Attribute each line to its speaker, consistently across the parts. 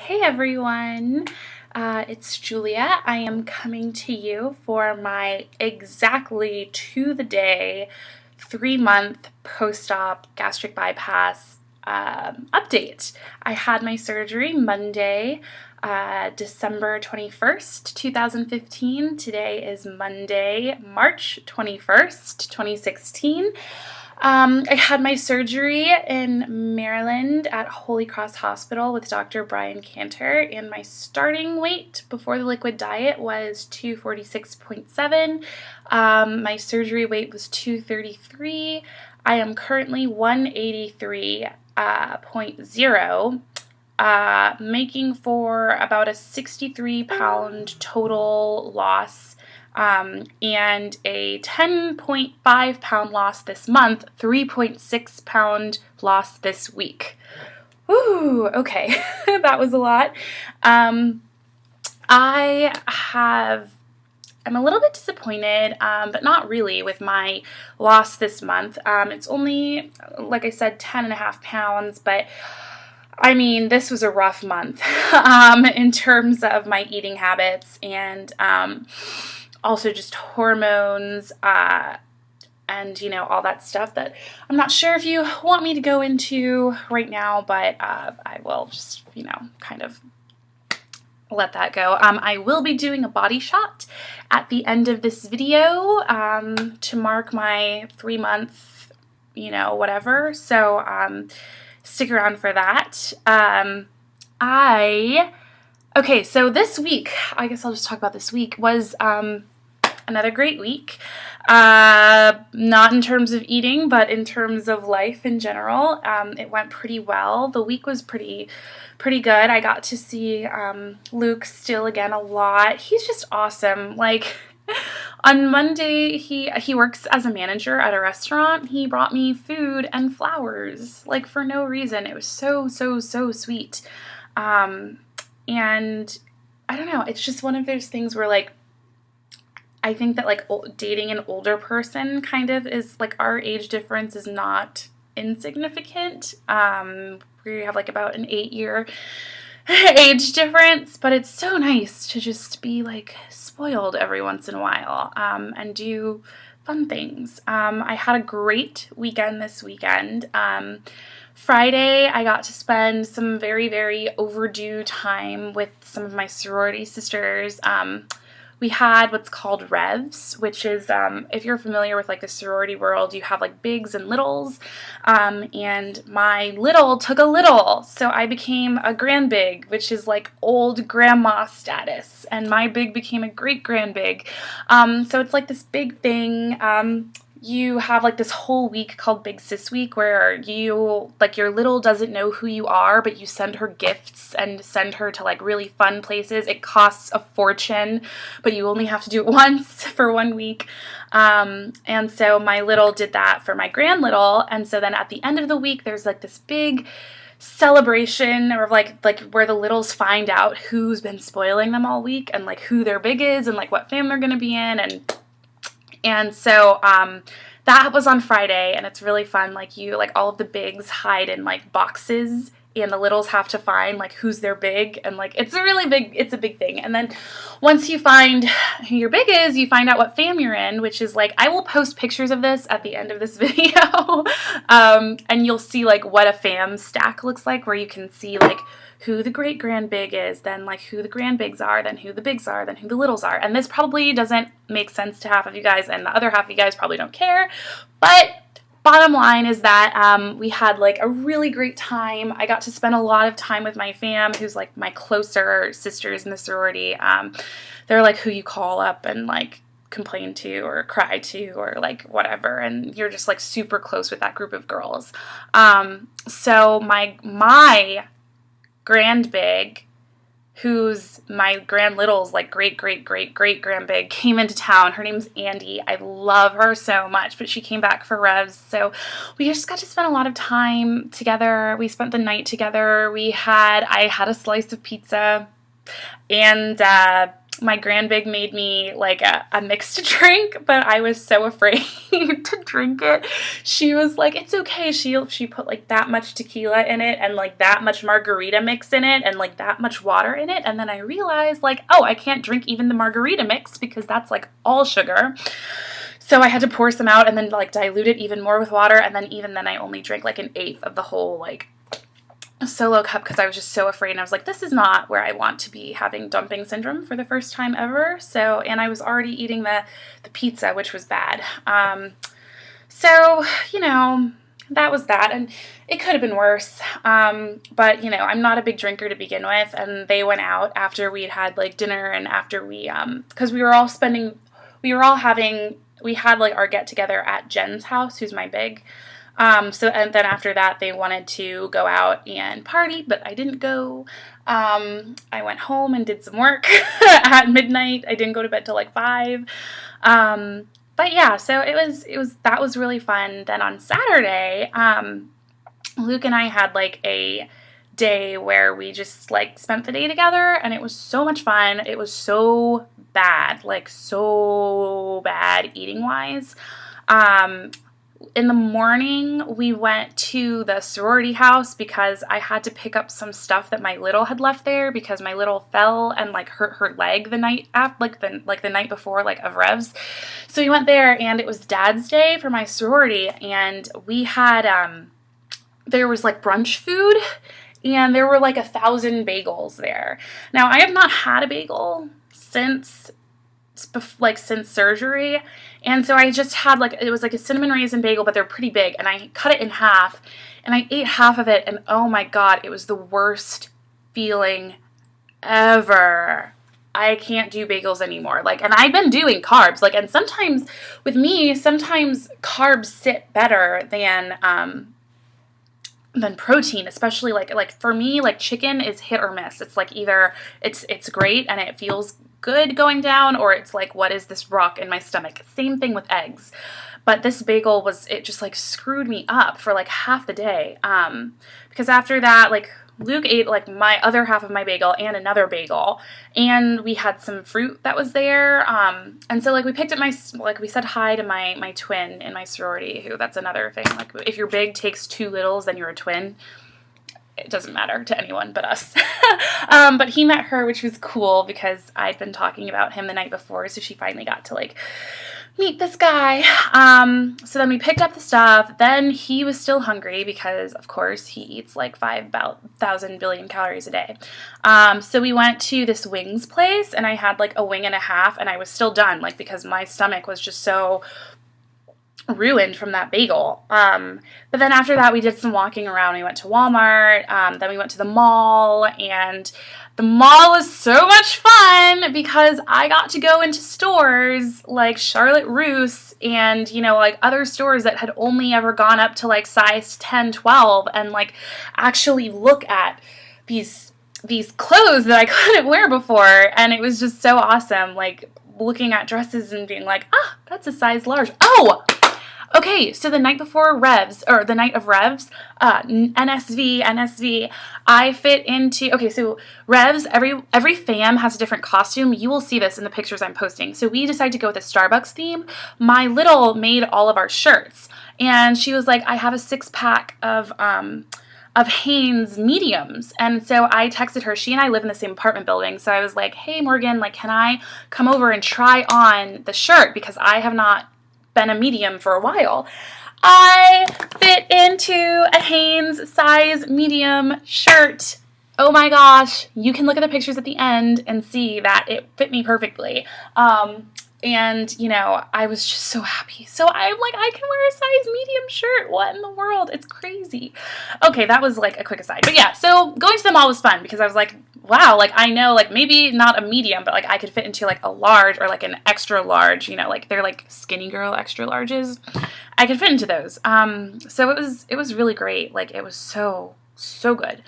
Speaker 1: Hey everyone, it's Julia. I am coming to you for my exactly to the day 3-month post-op gastric bypass update. I had my surgery Monday, December 21st, 2015. Today is Monday, March 21st, 2016. I had my surgery in Maryland at Holy Cross Hospital with Dr. Brian Cantor, and my starting weight before the liquid diet was 246.7. My surgery weight was 233. I am currently 183.0. Making for about a 63-pound total loss, and a 10.5-pound loss this month, 3.6-pound loss this week. Ooh, okay, that was a lot. I'm a little bit disappointed, but not really, with my loss this month. It's only, like I said, 10.5 pounds, but I mean, this was a rough month in terms of my eating habits and also just hormones and, all that stuff that I'm not sure if you want me to go into right now, but I will just, kind of let that go. I will be doing a body shot at the end of this video to mark my 3-month, whatever. So stick around for that. Okay, so this week, I guess I'll just talk about this week, was another great week. Not in terms of eating, but in terms of life in general. It went pretty well. The week was pretty good. I got to see Luke still again a lot. He's just awesome. Like, on Monday, he works as a manager at a restaurant. He brought me food and flowers, like, for no reason. It was so sweet. And I don't know, it's just one of those things where, like, I think that, like, dating an older person kind of is, like, our age difference is not insignificant. We have, like, about an 8-year age difference, but it's so nice to just be, like, spoiled every once in a while, and do fun things. I had a great weekend this weekend. Friday, I got to spend some very overdue time with some of my sorority sisters. We had what's called revs, which is, if you're familiar with, like, the sorority world, you have, like, bigs and littles, and my little took a little, so I became a grand big, which is, like, old grandma status, and my big became a great grand big. So it's, like, this big thing. You have, like, this whole week called Big Sis Week where you, like, your little doesn't know who you are, but you send her gifts and send her to, like, really fun places. It costs a fortune, but you only have to do it once for 1 week. And so my little did that for my grand little, and so then at the end of the week there's, like, this big celebration, or like where the littles find out who's been spoiling them all week and, like, who their big is and, like, what fam they're gonna be in, and so that was on Friday, and it's really fun. Like, all of the bigs hide in, like, boxes, and the littles have to find, like, who's their big, and, like, it's a big thing. And then once you find who your big is, you find out what fam you're in, which is, like, I will post pictures of this at the end of this video, and you'll see, like, what a fam stack looks like, where you can see, like, who the great grand big is, then, like, who the grand bigs are, then who the bigs are, then who the littles are. And this probably doesn't make sense to half of you guys, and the other half of you guys probably don't care, but bottom line is that we had, like, a really great time. I got to spend a lot of time with my fam, who's, like, my closer sisters in the sorority. They're, like, who you call up and, like, complain to or cry to or, like, whatever, and you're just, like, super close with that group of girls. So my grand big, who's my grand little's, like, great grand big, came into town. Her name's Andy. I love her so much, but she came back for revs, so we just got to spend a lot of time together. We spent the night together. I had a slice of pizza, and my grandbig made me like a mixed drink, but I was so afraid to drink it. She was like, it's okay. She put like that much tequila in it and like that much margarita mix in it and like that much water in it. And then I realized like, oh, I can't drink even the margarita mix because that's like all sugar. So I had to pour some out and then like dilute it even more with water. And then even then I only drank like an eighth of the whole like solo cup because I was just so afraid, and I was like, this is not where I want to be having dumping syndrome for the first time ever. So, and I was already eating the pizza, which was bad. So, you know, that was that, and it could have been worse. But, you know, I'm not a big drinker to begin with, and they went out after we had like dinner and after we, because we had like our get together at Jen's house, who's my big. So, and then after that, they wanted to go out and party, but I didn't go. I went home and did some work at midnight. I didn't go to bed till like 5. But yeah, so that was really fun. Then on Saturday, Luke and I had like a day where we just like spent the day together, and it was so much fun. It was so bad, like so bad eating wise. In the morning, we went to the sorority house because I had to pick up some stuff that my little had left there because my little fell and like hurt her leg the night after, like the night before, like of Revs. So we went there, and it was Dad's Day for my sorority, and we had there was like brunch food, and there were like 1,000 bagels there. Now I have not had a bagel since surgery, and so I just had like, it was like a cinnamon raisin bagel, but they're pretty big, and I cut it in half and I ate half of it, and oh my god, it was the worst feeling ever. I can't do bagels anymore. Like, and I've been doing carbs, like, and sometimes with me, sometimes carbs sit better than protein, especially like for me, like chicken is hit or miss. It's like either it's great and it feels good going down, or it's like, what is this rock in my stomach? Same thing with eggs. But this bagel it just like screwed me up for like half the day. Because after that, like Luke ate like my other half of my bagel and another bagel, and we had some fruit that was there. And so like we picked up we said hi to my twin in my sorority, who, that's another thing. Like if your big takes 2 littles, then you're a twin. It doesn't matter to anyone but us. But he met her, which was cool because I'd been talking about him the night before, so she finally got to like meet this guy. So then we picked up the stuff. Then he was still hungry because, of course, he eats like 5,000 billion calories a day. So we went to this wings place, and I had like a wing and a half, and I was still done, like, because my stomach was just so ruined from that bagel. But then after that, we did some walking around. We went to Walmart. Then we went to the mall, and the mall was so much fun because I got to go into stores like Charlotte Russe and, you know, like other stores that had only ever gone up to like size 10, 12, and like actually look at these clothes that I couldn't wear before. And it was just so awesome, like looking at dresses and being like, ah, that's a size large. Oh, okay, so the night before Revs, or the night of Revs, NSV, I fit into, okay, so Revs, every fam has a different costume. You will see this in the pictures I'm posting. So we decided to go with a Starbucks theme. My little made all of our shirts, and she was like, I have a 6-pack of Hanes mediums. And so I texted her. She and I live in the same apartment building. So I was like, hey, Morgan, like, can I come over and try on the shirt? Because I have not been a medium for a while. I fit into a Hanes size medium shirt. Oh my gosh. You can look at the pictures at the end and see that it fit me perfectly. And, you know, I was just so happy. So I'm like, I can wear a size medium shirt. What in the world? It's crazy. Okay, that was like a quick aside. But yeah, so going to the mall was fun because I was like, wow, like I know, like maybe not a medium, but like I could fit into like a large or like an extra large, you know, like they're like skinny girl extra larges. I could fit into those. So it was really great. Like it was so good.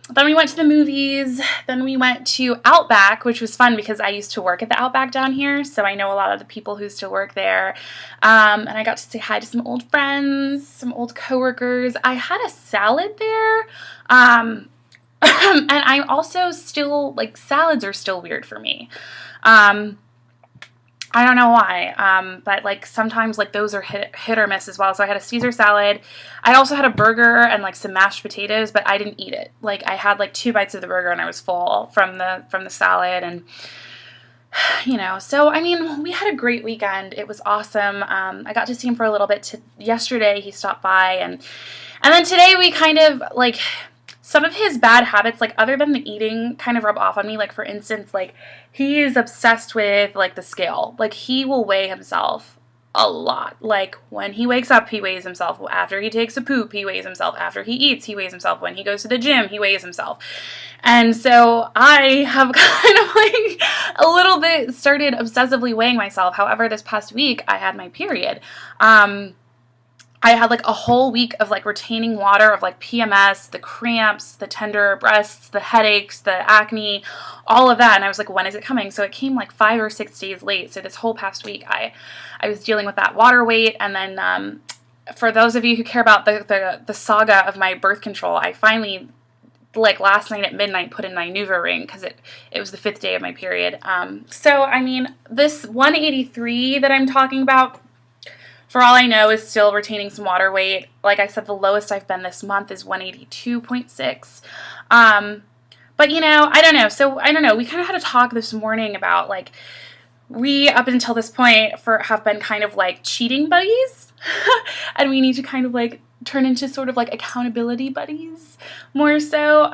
Speaker 1: Then we went to the movies. Then we went to Outback, which was fun because I used to work at the Outback down here, so I know a lot of the people who still work there. And I got to say hi to some old friends, some old coworkers. I had a salad there. And I'm also still, like, salads are still weird for me. I don't know why, but like sometimes like those are hit or miss as well. So I had a Caesar salad. I also had a burger and like some mashed potatoes, but I didn't eat it. Like I had like 2 bites of the burger and I was full from the salad, and you know. So I mean, we had a great weekend. It was awesome. I got to see him for a little bit. Yesterday he stopped by, and then today we kind of like. Some of his bad habits, like other than the eating, kind of rub off on me. Like for instance, like he is obsessed with like the scale. Like he will weigh himself a lot. Like when he wakes up, he weighs himself. After he takes a poop, he weighs himself. After he eats, he weighs himself. When he goes to the gym, he weighs himself. And so I have kind of like a little bit started obsessively weighing myself. However, this past week I had my period. I had like a whole week of like retaining water, of like PMS, the cramps, the tender breasts, the headaches, the acne, all of that. And I was like, when is it coming? So it came like 5 or 6 days late. So this whole past week, I was dealing with that water weight. And then for those of you who care about the saga of my birth control, I finally, like last night at midnight, put in my NuvaRing because it was the 5th day of my period. So I mean, this 183 that I'm talking about, for all I know, is still retaining some water weight. Like I said, the lowest I've been this month is 182.6. But you know, I don't know. So I don't know. We kind of had a talk this morning about like we up until this point have been kind of like cheating buddies, and we need to kind of like turn into sort of like accountability buddies more so.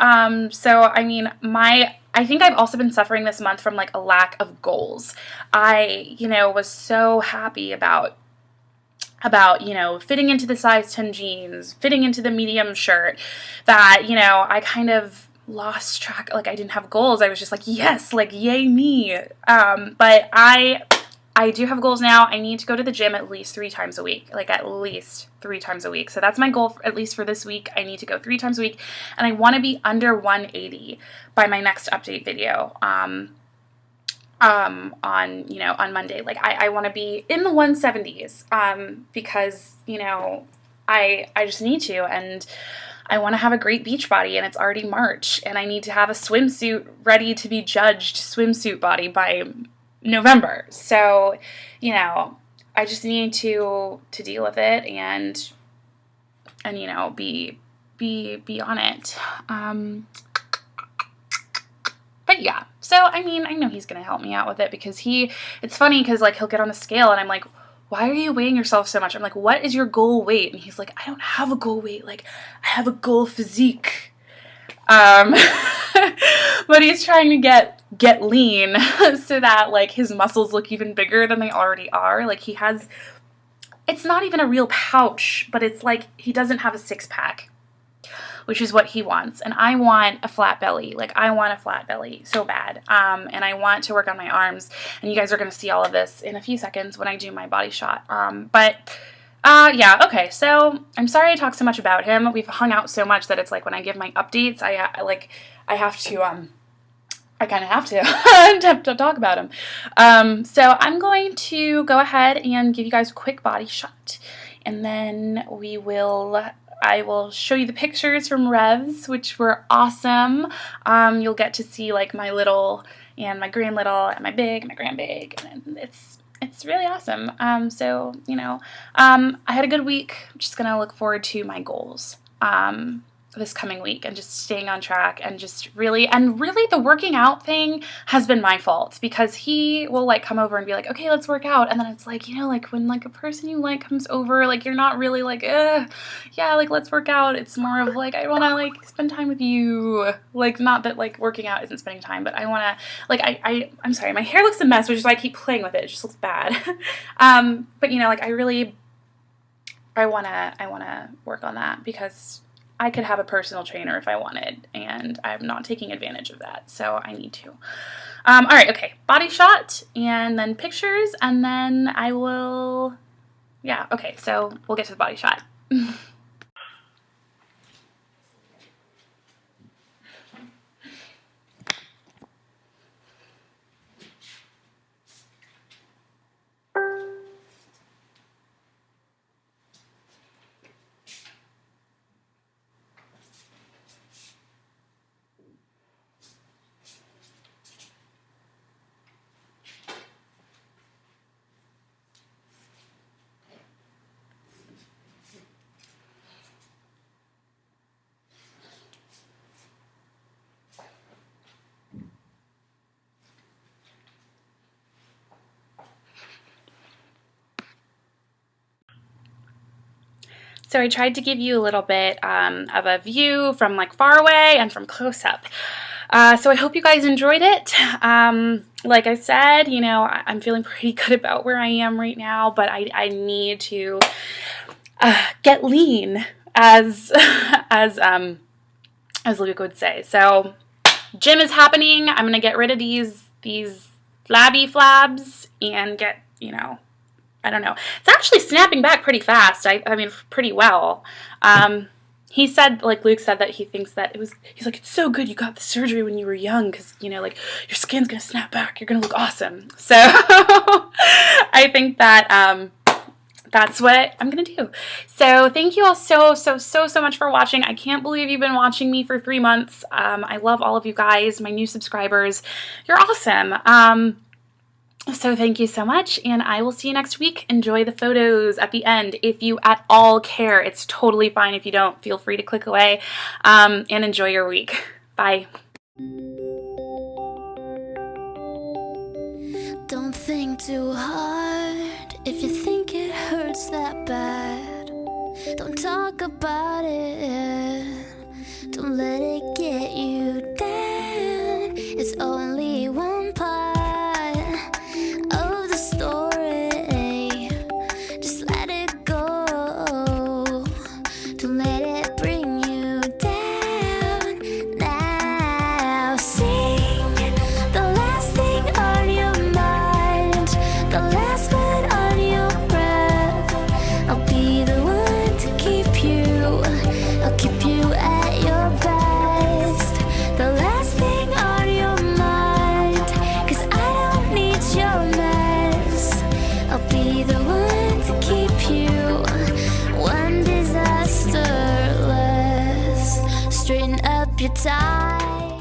Speaker 1: So I mean, I think I've also been suffering this month from like a lack of goals. I, you know, was so happy about, you know, fitting into the size 10 jeans, fitting into the medium shirt, that, you know, I kind of lost track. Like I didn't have goals. I was just like, yes, like yay me. But I do have goals now. I need to go to the gym at least 3 times a week, like at least 3 times a week. So that's my goal, at least for this week. I need to go 3 times a week, and I want to be under 180 by my next update video. On, you know, on Monday. Like I want to be in the 170s, because, you know, I just need to, and I want to have a great beach body, and it's already March, and I need to have a swimsuit ready to be judged swimsuit body by November. So, you know, I just need to deal with it and you know, be on it. But yeah, so I mean, I know he's going to help me out with it, because it's funny because like he'll get on the scale and I'm like, why are you weighing yourself so much? I'm like, what is your goal weight? And he's like, I don't have a goal weight. Like I have a goal physique. But he's trying to get lean so that like his muscles look even bigger than they already are. Like it's not even a real pouch, but it's like he doesn't have a 6-pack. Which is what he wants. And I want a flat belly. Like, I want a flat belly so bad. And I want to work on my arms. And you guys are going to see all of this in a few seconds when I do my body shot. Yeah, okay. So, I'm sorry I talk so much about him. We've hung out so much that it's like when I give my updates, I have to, I kind of have to talk about him. So, I'm going to go ahead and give you guys a quick body shot. And then I will show you the pictures from Revs, which were awesome. You'll get to see like my little and my grand little and my big and my grand big, and it's really awesome. So, you know, I had a good week. I'm just gonna look forward to my goals this coming week, and just staying on track, and just really the working out thing has been my fault, because he will like come over and be like, okay, let's work out, and then it's like, you know, like when like a person you like comes over, like you're not really like, yeah, like let's work out. It's more of like, I want to like spend time with you. Like, not that like working out isn't spending time, but I want to like, I'm sorry, my hair looks a mess, which is why I keep playing with it. It just looks bad. But you know, like I want to work on that, because I could have a personal trainer if I wanted, and I'm not taking advantage of that, so I need to. All right, okay, body shot, and then pictures, and then I will, yeah, okay, so we'll get to the body shot. So I tried to give you a little bit of a view from like far away and from close up. So I hope you guys enjoyed it. Like I said, you know, I'm feeling pretty good about where I am right now, but I need to get lean, as Luke would say. So gym is happening. I'm gonna get rid of these flabby flabs and get, you know, I don't know. It's actually snapping back pretty fast. I mean, pretty well. He said, like Luke said, that he thinks that he's like, it's so good you got the surgery when you were young because, you know, like your skin's going to snap back. You're going to look awesome. So I think that that's what I'm going to do. So thank you all so much for watching. I can't believe you've been watching me for 3 months. I love all of you guys, my new subscribers. You're awesome. So thank you so much, and I will see you next week. Enjoy the photos at the end if you at all care. It's totally fine if you don't. Feel free to click away, and enjoy your week. Bye.
Speaker 2: Don't think too hard if you think it hurts that bad. Don't talk about it. Don't let it get you down. It's only one part of the story. Just let it go. Don't let it bring you down. Now sing the last thing on your mind, the last one on your breath. I'll be the one to keep you. I'll keep you at your best. The last thing on your mind, 'cause I don't need your mess. I'll be the one to keep you one disaster less. Straighten up your tie.